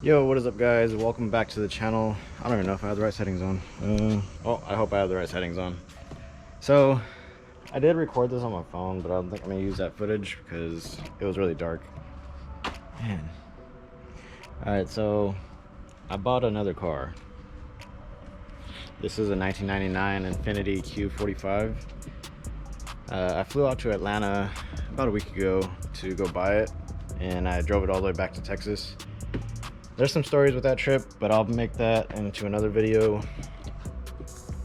Yo, what is up guys? Welcome back to the channel. I don't even know if I have the right settings on. Oh, I hope I have the right settings on. So, I did record this on my phone, but I don't think I'm gonna use that footage because it was really dark. Man. Alright, so I bought another car. This is a 1999 Infiniti Q45. I flew out to Atlanta about a week ago to go buy it, and I drove it all the way back to Texas. There's some stories with that trip, but I'll make that into another video.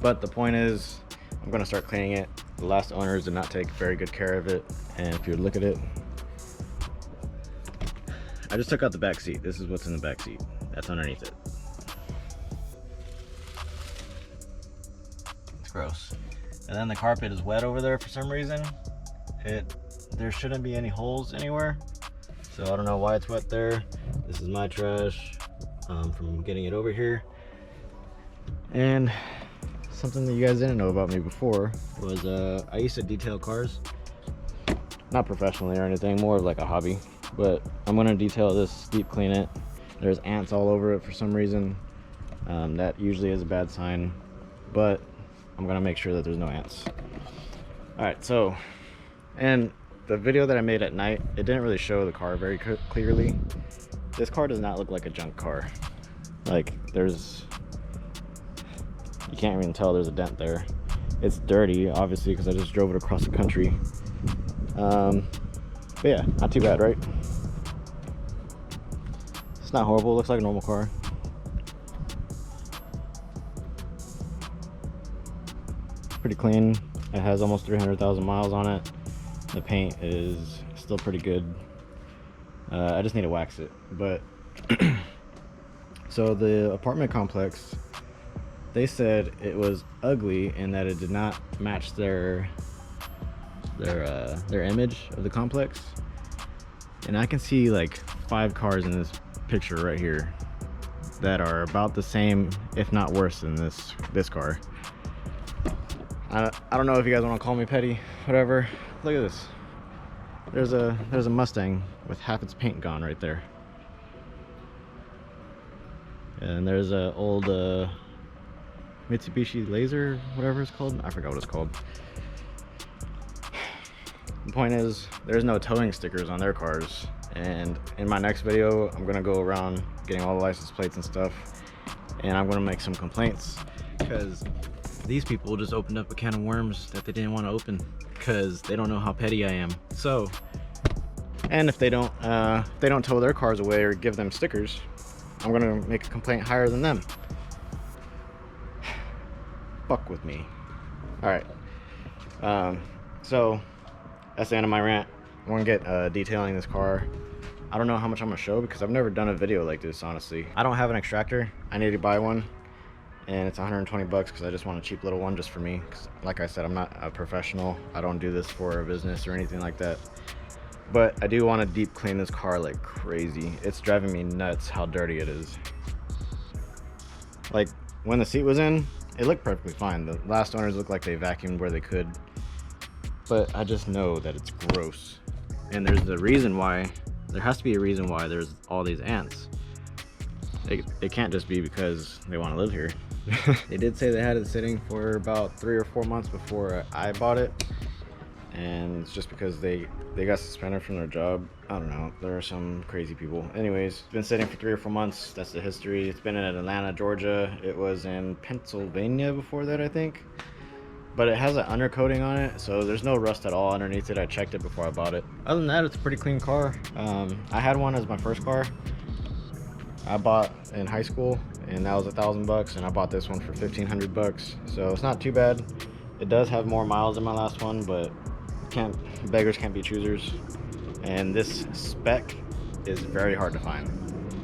But the point is, I'm gonna start cleaning it. The last owners did not take very good care of it, and if you look at it, I just took out the back seat. This is what's in the back seat. That's underneath it. It's gross. And then the carpet is wet over there for some reason. There shouldn't be any holes anywhere, so I don't know why it's wet there. This is my trash from getting it over here. And something that you guys didn't know about me before was I used to detail cars. Not professionally or anything, more of like a hobby. But I'm gonna detail this, deep clean it. There's ants all over it for some reason. That usually is a bad sign, but I'm gonna make sure that there's no ants. All right, so, and the video that I made at night, it didn't really show the car very clearly. This car does not look like a junk car. Like, you can't even tell there's a dent there. It's dirty, obviously, because I just drove it across the country. But yeah, not too bad, right? It's not horrible. It looks like a normal car. Pretty clean. It has almost 300,000 miles on it. The paint is still pretty good. I just need to wax it. But so the apartment complex, they said it was ugly and that it did not match their image of the complex. And I can see like 5 cars in this picture right here that are about the same, if not worse than this car. I don't know if you guys want to call me petty, whatever. Look at this. There's a Mustang with half its paint gone right there. And there's a old Mitsubishi Laser, whatever it's called. I forgot what it's called. The point is, there's no towing stickers on their cars. And in my next video, I'm gonna go around getting all the license plates and stuff, and I'm gonna make some complaints because these people just opened up a can of worms that they didn't want to open because they don't know how petty I am. So, and if they don't tow their cars away or give them stickers, I'm gonna make a complaint higher than them. Fuck with me. All right. So that's the end of my rant. I'm gonna get detailing this car. I don't know how much I'm gonna show because I've never done a video like this, honestly. I don't have an extractor. I need to buy one, and it's 120 bucks because I just want a cheap little one just for me. 'Cause like I said, I'm not a professional. I don't do this for a business or anything like that. But I do want to deep clean this car like crazy. It's driving me nuts how dirty it is. Like, when the seat was in, it looked perfectly fine. The last owners looked like they vacuumed where they could. But I just know that it's gross. And there's a reason why. There has to be a reason why there's all these ants. It can't just be because they want to live here. They did say they had it sitting for about 3 or 4 months before I bought it. And it's just because they got suspended from their job. I don't know, there are some crazy people. Anyways, it's been sitting for 3 or 4 months. That's the history. It's been in Atlanta, Georgia. It was in Pennsylvania before that, I think. But it has an undercoating on it, so there's no rust at all underneath it. I checked it before I bought it. Other than that, it's a pretty clean car. I had one as my first car. I bought in high school, and that was $1,000 and I bought this one for 1,500 bucks. So it's not too bad. It does have more miles than my last one, but beggars can't be choosers. And this spec is very hard to find.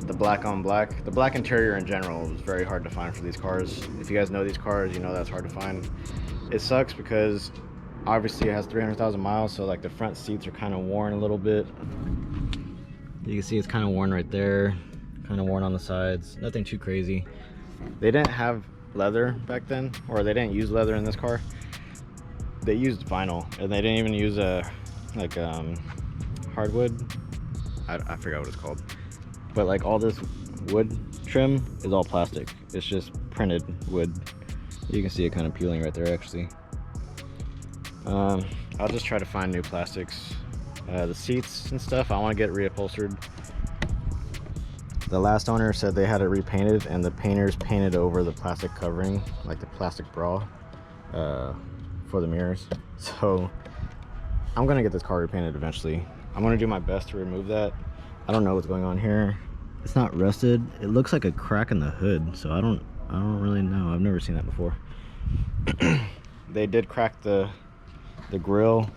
The black on black, the black interior in general is very hard to find for these cars. If you guys know these cars, you know that's hard to find. It sucks because obviously it has 300,000 miles, so like the front seats are kind of worn a little bit. You can see it's kind of worn right there, kind of worn on the sides. Nothing too crazy. They didn't have leather back then, or they didn't use leather in this car. They used vinyl, and they didn't even use a like hardwood. I forgot what it's called, but like all this wood trim is all plastic. It's just printed wood. You can see it kind of peeling right there actually. I'll just try to find new plastics. The seats and stuff, I want to get reupholstered. The last owner said they had it repainted, and the painters painted over the plastic covering, like the plastic bra, for the mirrors. So I'm gonna get this car repainted eventually. I'm gonna do my best to remove that. I don't know what's going on here. It's not rusted. It looks like a crack in the hood, so I don't really know. I've never seen that before. They did crack the grill.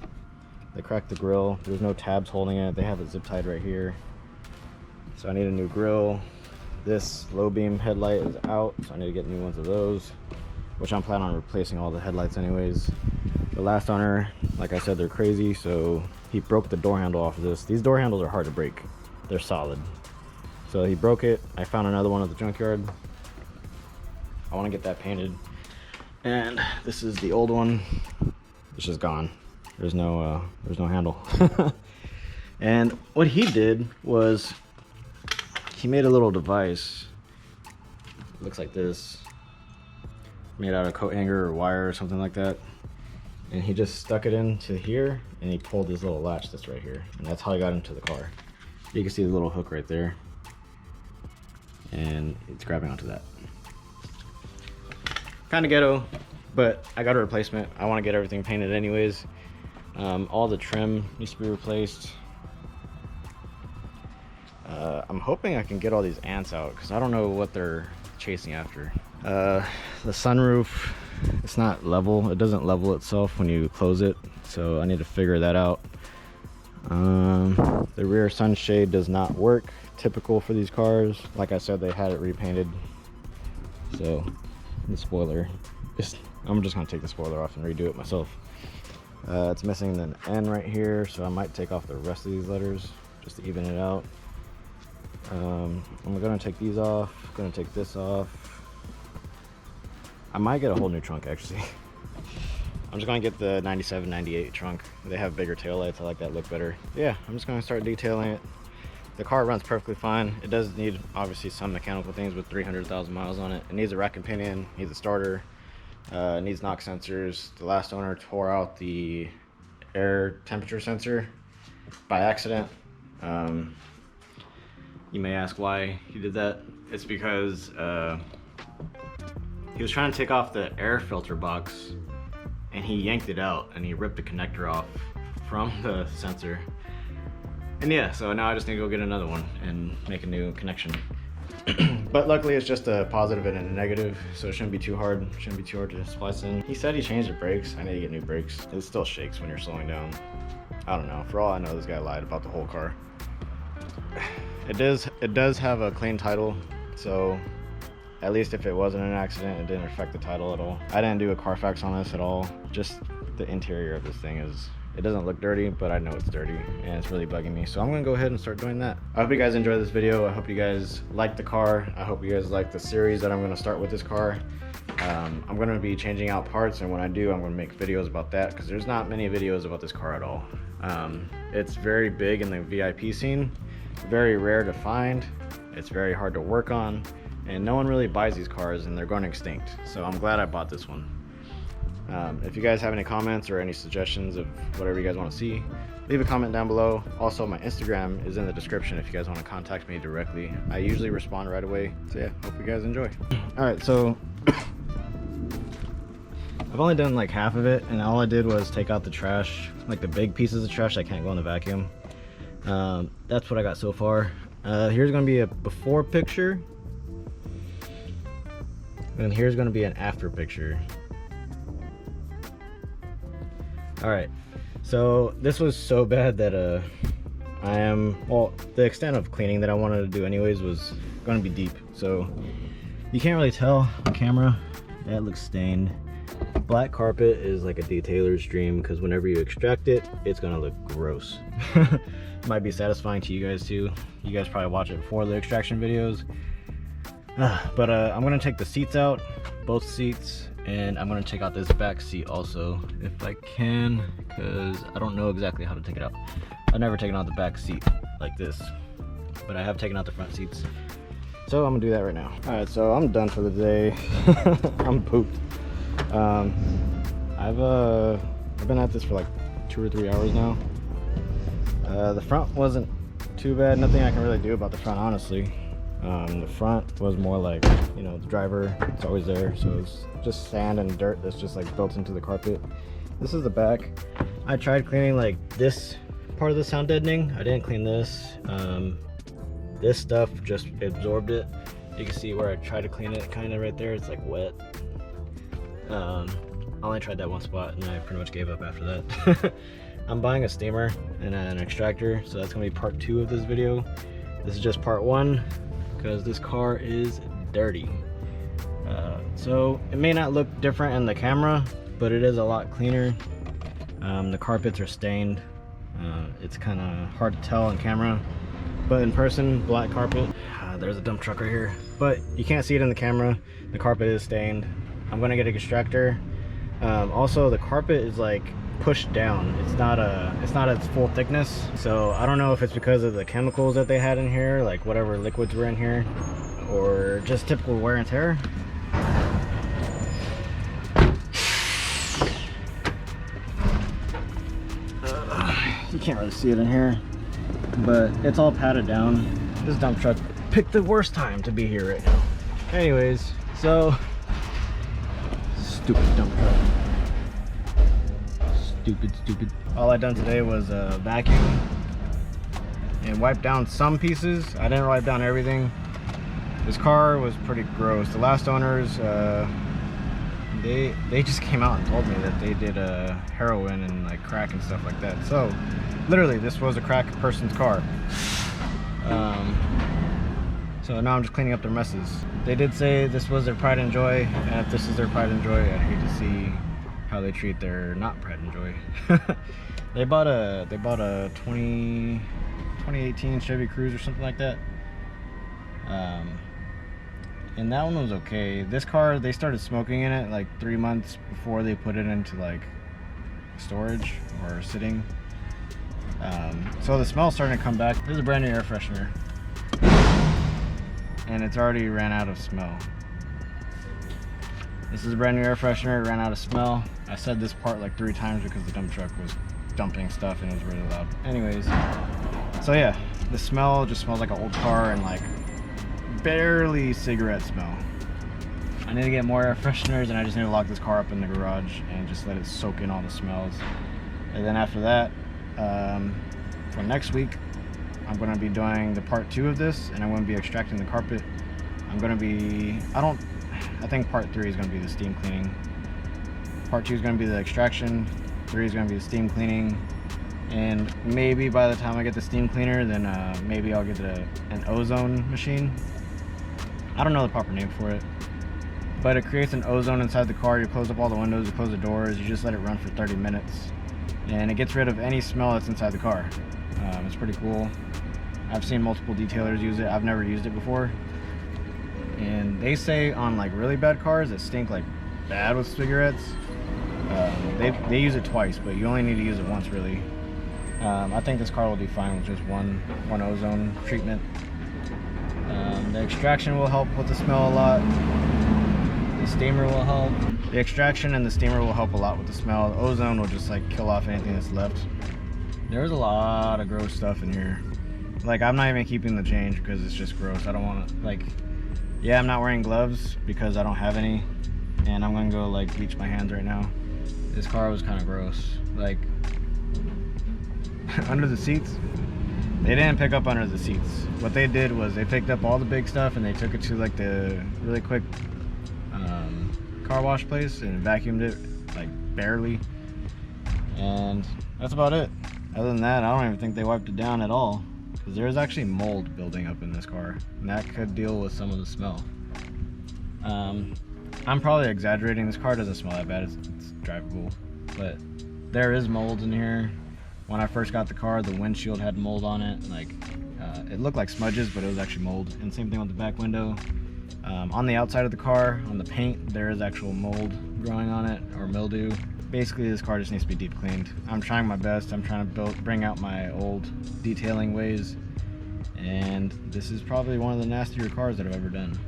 They cracked the grill. There's no tabs holding it. They have it zip tied right here. So I need a new grill. This low beam headlight is out, so I need to get new ones of those, which I'm planning on replacing all the headlights anyways. The last owner, like I said, they're crazy, so he broke the door handle off of this. These door handles are hard to break. They're solid. So he broke it. I found another one at the junkyard. I want to get that painted. And this is the old one. It's just gone. There's no handle. And what he did was he made a little device. It looks like this, made out of coat hanger or wire or something like that. And he just stuck it into here, and he pulled this little latch that's right here, and that's how he got into the car. You can see the little hook right there, and it's grabbing onto that. Kind of ghetto, but I got a replacement. I want to get everything painted anyways. All the trim needs to be replaced. I'm hoping I can get all these ants out, because I don't know what they're chasing after. The sunroof, it's not level. It doesn't level itself when you close it, so I need to figure that out. The rear sunshade does not work, typical for these cars. Like I said, they had it repainted, so the spoiler, I'm just gonna take the spoiler off and redo it myself. It's missing an N right here, so I might take off the rest of these letters just to even it out. I'm gonna take these off, gonna take this off. I might get a whole new trunk actually. I'm just gonna get the 97, 98 trunk. They have bigger taillights, I like that look better. Yeah, I'm just gonna start detailing it. The car runs perfectly fine. It does need obviously some mechanical things with 300,000 miles on it. It needs a rack and pinion, needs a starter, it needs knock sensors. The last owner tore out the air temperature sensor by accident. You may ask why he did that. It's because he was trying to take off the air filter box, and he yanked it out and he ripped the connector off from the sensor. And yeah, so now I just need to go get another one and make a new connection. But luckily it's just a positive and a negative, so it shouldn't be too hard. Shouldn't be too hard to splice in. He said he changed the brakes. I need to get new brakes. It still shakes when you're slowing down. I don't know. For all I know, this guy lied about the whole car. It does have a clean title, so at least if it wasn't an accident, it didn't affect the title at all. I didn't do a Carfax on this at all. Just the interior of this thing it doesn't look dirty, but I know it's dirty and it's really bugging me. So I'm gonna go ahead and start doing that. I hope you guys enjoyed this video. I hope you guys like the car. I hope you guys like the series that I'm gonna start with this car. I'm gonna be changing out parts, and when I do, I'm gonna make videos about that, because there's not many videos about this car at all. It's very big in the VIP scene, very rare to find. It's very hard to work on, and no one really buys these cars, and they're going extinct. So I'm glad I bought this one. If you guys have any comments or any suggestions of whatever you guys want to see, leave a comment down below. Also, my Instagram is in the description if you guys want to contact me directly. I usually respond right away. So yeah, hope you guys enjoy. All right, so I've only done like half of it, and all I did was take out the trash, like the big pieces of trash that can't go in the vacuum. That's what I got so far. Here's gonna be a before picture, and here's gonna be an after picture. All right, so this was so bad that the extent of cleaning that I wanted to do anyways was gonna be deep, so you can't really tell on camera. That looks stained. Black carpet is like a detailer's dream, because whenever you extract it, it's gonna look gross. Might be satisfying to you guys too. You guys probably watch it before the extraction videos. But I'm gonna take the seats out, both seats, And I'm gonna take out this back seat also, if I can, because I don't know exactly how to take it out. I've never taken out the back seat like this, but I have taken out the front seats. So I'm gonna do that right now. All right, so I'm done for the day. I'm pooped. I've been at this for like 2 or 3 hours now. The front wasn't too bad. Nothing I can really do about the front, honestly. The front was more like, you know, the driver, it's always there, so it's just sand and dirt that's just like built into the carpet. This is the back. I tried cleaning like this part of the sound deadening. I didn't clean this. This stuff just absorbed it. You can see where I tried to clean it, kind of right there, it's like wet. I only tried that one spot and I pretty much gave up after that. I'm buying a steamer and an extractor, so that's gonna be part 2 of this video. This is just part 1 because this car is dirty. So it may not look different in the camera, but it is a lot cleaner. The carpets are stained. It's kind of hard to tell on camera, but in person, black carpet. There's a dump truck right here, but you can't see it in the camera. The carpet is stained. I'm gonna get an extractor. Also, the carpet is like pushed down. It's not its full thickness, so I don't know if it's because of the chemicals that they had in here, like whatever liquids were in here, or just typical wear and tear. You can't really see it in here, but it's all patted down. This dump truck picked the worst time to be here right now. Anyways, so stupid dump truck. Stupid. All I done today was vacuum and wipe down some pieces. I didn't wipe down everything. This car was pretty gross. The last owners, they just came out and told me that they did heroin and like crack and stuff like that. So literally, this was a crack person's car. So now I'm just cleaning up their messes. They did say this was their pride and joy, and if this is their pride and joy, I'd hate to see how they treat their not pride and joy. They bought a 2018 Chevy Cruze or something like that. And that one was okay. This car, they started smoking in it like 3 months before they put it into like storage or sitting. So the smell's starting to come back. This is a brand new air freshener, and it's already ran out of smell. This is a brand new air freshener, it ran out of smell. I said this part like 3 times because the dump truck was dumping stuff and it was really loud. Anyways, so yeah, the smell just smells like an old car and like barely cigarette smell. I need to get more air fresheners, and I just need to lock this car up in the garage and just let it soak in all the smells. And then after that, for next week, I'm going to be doing the part 2 of this, and I'm going to be extracting the carpet. I'm going to be, I think part 3 is going to be the steam cleaning. Part 2 is going to be the extraction. 3 is going to be the steam cleaning. And maybe by the time I get the steam cleaner, then maybe I'll get an ozone machine. I don't know the proper name for it, but it creates an ozone inside the car. You close up all the windows, you close the doors, you just let it run for 30 minutes, and it gets rid of any smell that's inside the car. It's pretty cool. I've seen multiple detailers use it. I've never used it before, and they say on like really bad cars that stink like bad with cigarettes, they use it twice, but you only need to use it once really. I think this car will do fine with just one ozone treatment. The extraction will help with the smell a lot. The steamer will help. The extraction and the steamer will help a lot with the smell. The ozone will just like kill off anything that's left. There's a lot of gross stuff in here. Like, I'm not even keeping the change because it's just gross. I don't want to, like, yeah, I'm not wearing gloves because I don't have any, and I'm gonna go like bleach my hands right now. This car was kind of gross. Like, under the seats, they didn't pick up under the seats. What they did was they picked up all the big stuff and they took it to like the really quick car wash place and vacuumed it like barely, and that's about it. Other than that, I don't even think they wiped it down at all, because there's actually mold building up in this car, and that could deal with some of the smell. I'm probably exaggerating. This car doesn't smell that bad. It's drivable, but there is mold in here. When I first got the car, the windshield had mold on it. Like, it looked like smudges, but it was actually mold. And same thing with the back window. On the outside of the car, on the paint, there is actual mold growing on it or mildew. Basically, this car just needs to be deep cleaned. I'm trying my best. I'm trying to bring out my old detailing ways, and this is probably one of the nastier cars that I've ever done.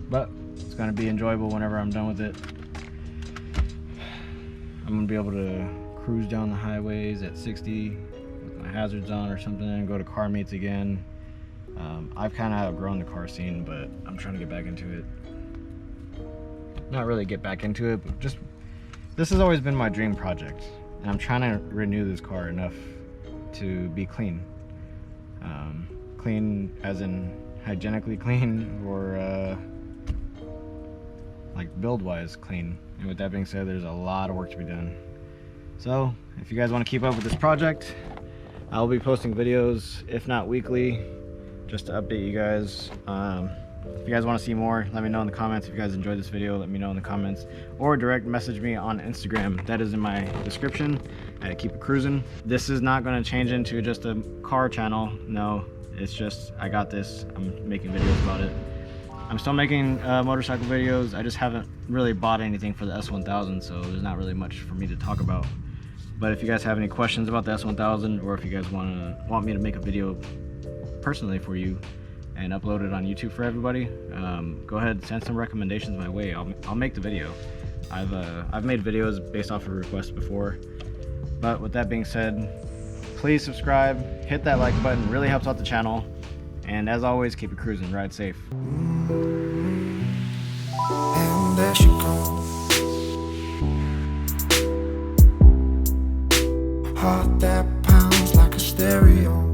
But it's going to be enjoyable whenever I'm done with it. I'm going to be able to cruise down the highways at 60 with my hazards on or something and go to car meets again. I've kind of outgrown the car scene, but I'm trying to get back into it. Not really get back into it, but just this has always been my dream project, and I'm trying to renew this car enough to be clean. Clean as in hygienically clean, or like build-wise clean. And with that being said, there's a lot of work to be done. So if you guys want to keep up with this project, I'll be posting videos, if not weekly, just to update you guys. If you guys want to see more, let me know in the comments. If you guys enjoyed this video, let me know in the comments, or direct message me on Instagram. That is in my description at Keep It Cruising. This is not going to change into just a car channel. No, it's just I got this. I'm making videos about it. I'm still making motorcycle videos. I just haven't really bought anything for the S1000, so there's not really much for me to talk about. But if you guys have any questions about the S1000, or if you guys want me to make a video personally for you and upload it on YouTube for everybody, go ahead, send some recommendations my way. I'll make the video. I've made videos based off of requests before. But with that being said, please subscribe, hit that like button, really helps out the channel. And as always, keep it cruising, ride safe. And there she goes, heart that pounds like a stereo.